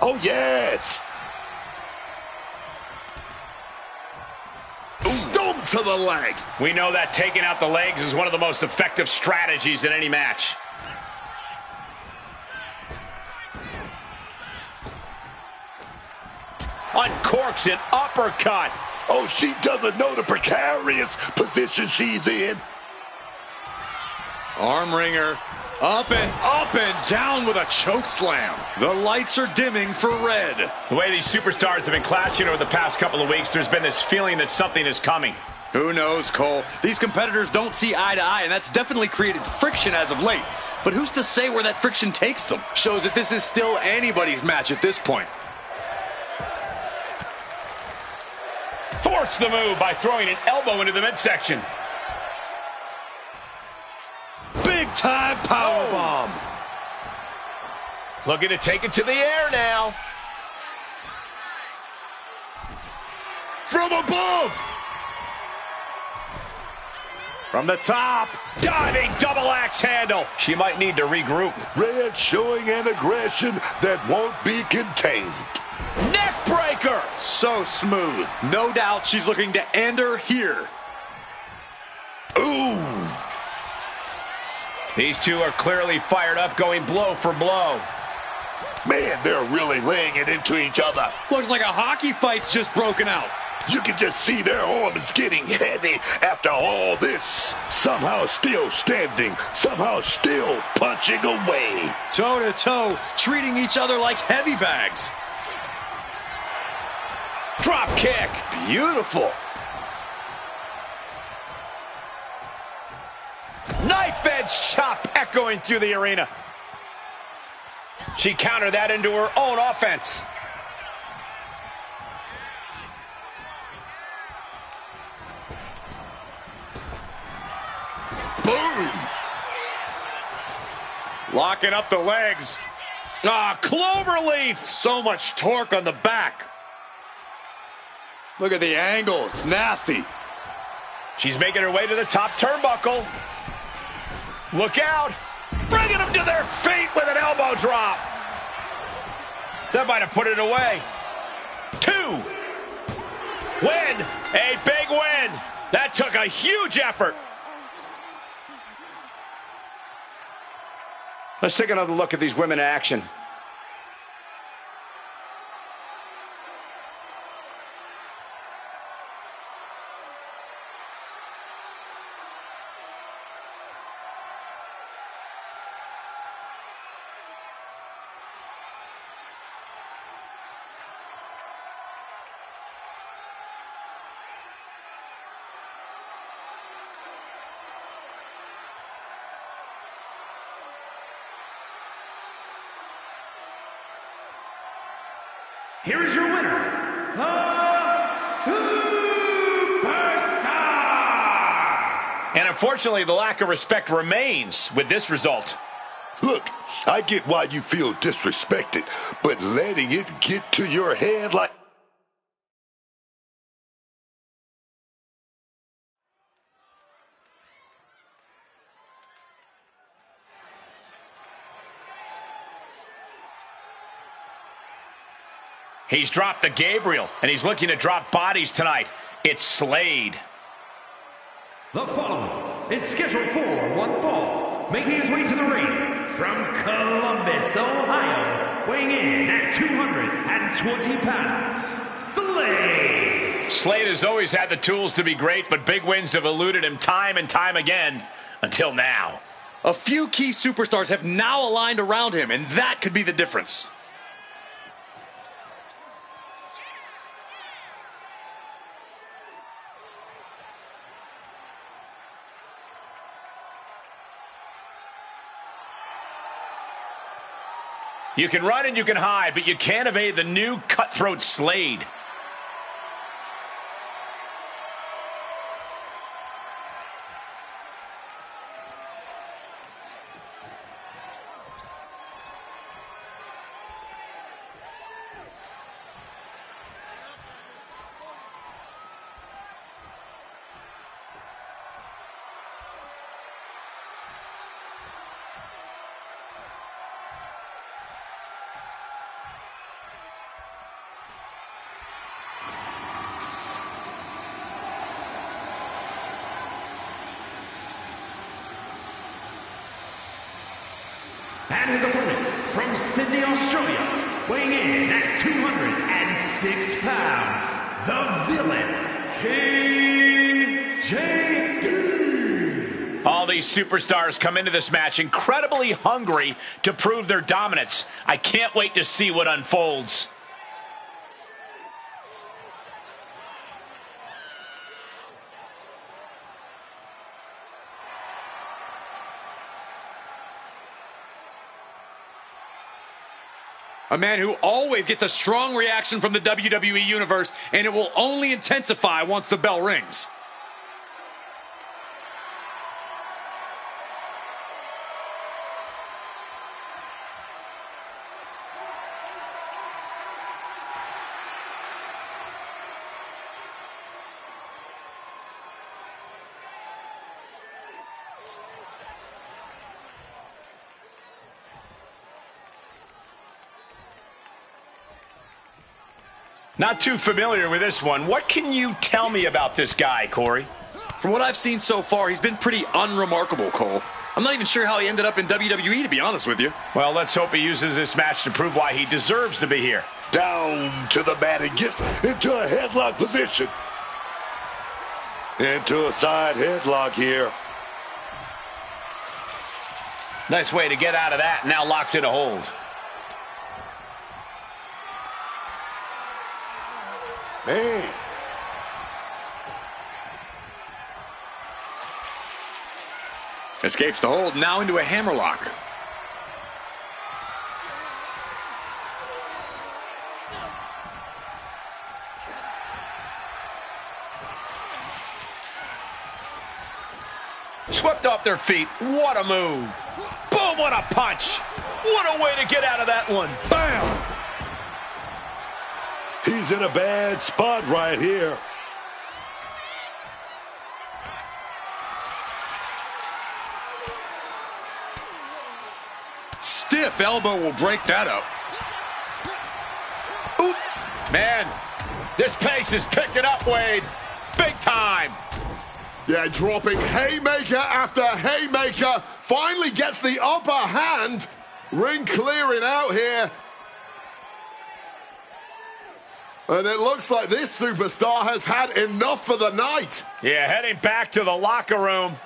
Oh, yes. Stomp to the leg. We know that taking out the legs is one of the most effective strategies in any match. Uncorks an uppercut. Oh, she doesn't know the precarious position she's in. Arm wringer. Up and down with a choke slam. The lights are dimming for red. The way these superstars have been clashing over the past couple of weeks, there's been this feeling that something is coming. Who knows, Cole? These competitors don't see eye to eye, and that's definitely created friction as of late. But who's to say where that friction takes them? Shows that this is still anybody's match at this point. Thwarts the move by throwing an elbow into the midsection. Big time powerbomb. Looking to take it to the air now. From above. From the top. Diving double axe handle. She might need to regroup. Red showing an aggression that won't be contained. Neck breaker. So smooth. No doubt she's looking to end her here. Ooh. These two are clearly fired up, going blow for blow. Man, they're really laying it into each other. Looks like a hockey fight's just broken out. You can just see their arms getting heavy after all this. Somehow still standing, somehow still punching away. Toe to toe, treating each other like heavy bags. Drop kick. Beautiful. Knife edge chop echoing through the arena. She countered that into her own offense. Boom. Locking up the legs. Ah, cloverleaf. So much torque on the back. Look at the angle. It's nasty. She's making her way to the top turnbuckle. Look out. Bringing them to their feet with an elbow drop. That might have put it away. 2. Win. A big win. That took a huge effort. Let's take another look at these women in action. here is your winner, the Superstar! And unfortunately, the lack of respect remains with this result. Look, I get why you feel disrespected, but letting it get to your head like... He's dropped the Gabriel, and he's looking to drop bodies tonight. It's Slade. The following is scheduled for one fall, making his way to the ring from Columbus, Ohio, weighing in at 220 pounds, Slade. Slade has always had the tools to be great, but big wins have eluded him time and time again until now. A few key superstars have now aligned around him, and that could be the difference. You can run and you can hide, but you can't evade the new cutthroat Slade. And his opponent from Sydney, Australia, weighing in at 206 pounds, the villain, King JD. All these superstars come into this match incredibly hungry to prove their dominance. I can't wait to see what unfolds. A man who always gets a strong reaction from the WWE Universe, and it will only intensify once the bell rings. Not too familiar with this one. What can you tell me about this guy, Corey? From what I've seen so far, he's been pretty unremarkable, Cole. I'm not even sure how he ended up in WWE, to be honest with you. Well, let's hope he uses this match to prove why he deserves to be here. Down to the mat and gets into a headlock position. Into a side headlock here. Nice way to get out of that. Now locks in a hold. Man. Escapes the hold, now into a hammerlock. Swept off their feet. What a move. Boom, what a punch. What a way to get out of that one. Bam! He's in a bad spot right here. Stiff elbow will break that up. Oop. Man, this pace is picking up, Wade. Big time. Yeah, dropping haymaker after haymaker. Finally gets the upper hand. Ring clearing out here. And it looks like this superstar has had enough for the night. Yeah, heading back to the locker room.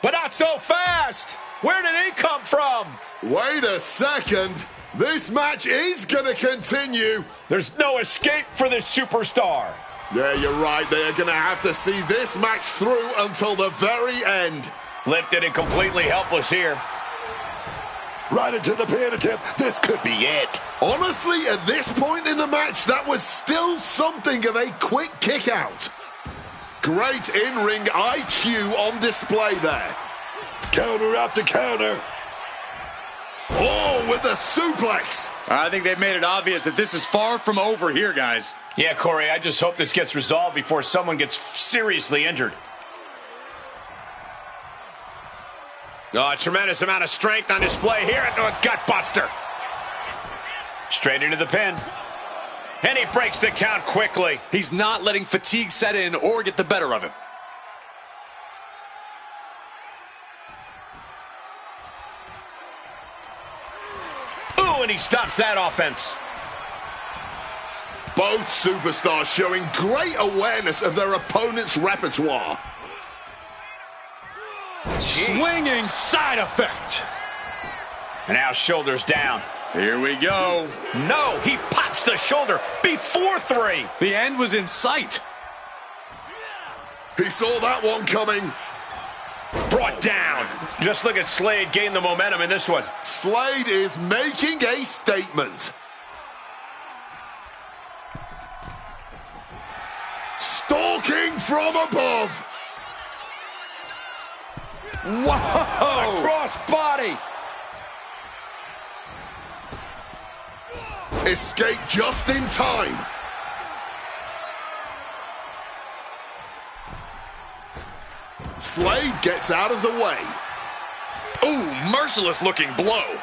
But not so fast. Where did he come from? Wait a second. This match is going to continue. There's no escape for this superstar. Yeah, you're right. They are going to have to see this match through until the very end. Lifted and completely helpless here. right into the pin attempt. This could be it. Honestly, at this point in the match, that was still something of a quick kick out. Great in-ring IQ on display there. Counter after counter. Oh, with the suplex. I think they've made it obvious that this is far from over here, guys. Yeah, Corey, I just hope this gets resolved before someone gets seriously injured. Oh, a tremendous amount of strength on display here into a gutbuster. Straight into the pin. And he breaks the count quickly. He's not letting fatigue set in or get the better of him. Ooh, and he stops that offense. Both superstars showing great awareness of their opponent's repertoire. Swinging side effect. And now shoulders down. Here we go. No, he pops the shoulder before 3. The end was in sight. He saw that one coming. Brought down. Just look at Slade gain the momentum in this one. Slade is making a statement. Stalking from above. Whoa! Cross body. Escape just in time. Slade gets out of the way. Ooh, merciless looking blow.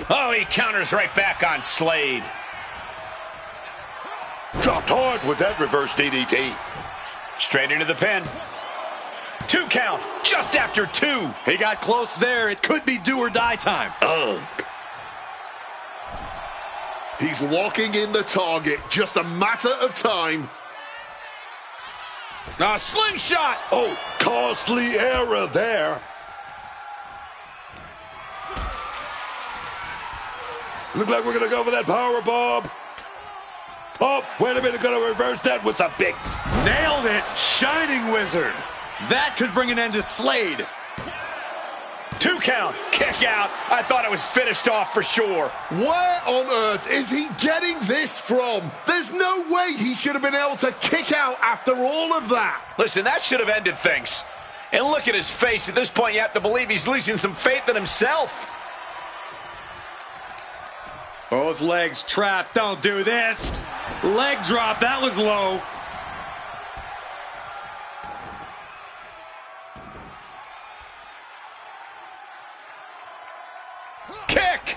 Oh, he counters right back on Slade. Dropped hard with that reverse DDT. Straight into the pin. 2 count, just after 2. He got close there. It could be do or die time. He's locking in the target. Just a matter of time. A slingshot. Oh, costly error there. Look like we're going to go for that power bomb. Oh, wait a minute, going to reverse that with a big... Nailed it, Shining Wizard. That could bring an end to Slade. 2 count, kick out. I thought it was finished off for sure. Where on earth is he getting this from? There's no way he should have been able to kick out after all of that. Listen, that should have ended things. And look at his face. At this point, you have to believe he's losing some faith in himself. Both legs trapped. Don't do this. Leg drop. That was low. Kick.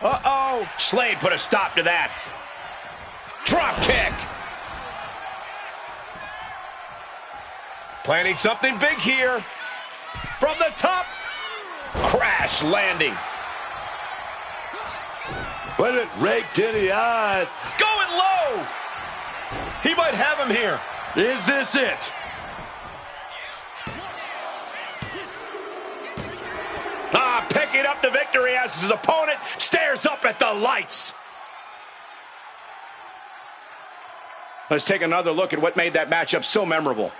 Uh-oh. Slade put a stop to that. Drop kick. Planning something big here. From the top. Crash landing. But it raked in the eyes. Going low. He might have him here. Is this it? Picking up the victory as his opponent stares up at the lights. Let's take another look at what made that matchup so memorable.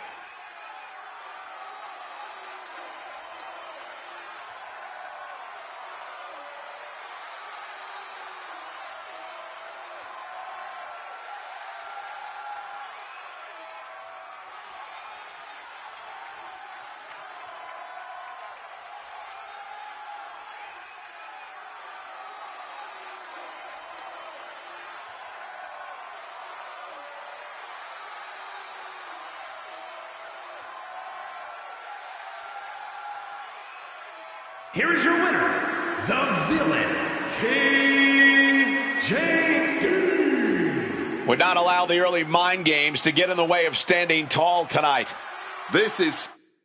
Here is your winner, the Villain, KJD. Would not allow the early mind games to get in the way of standing tall tonight. This is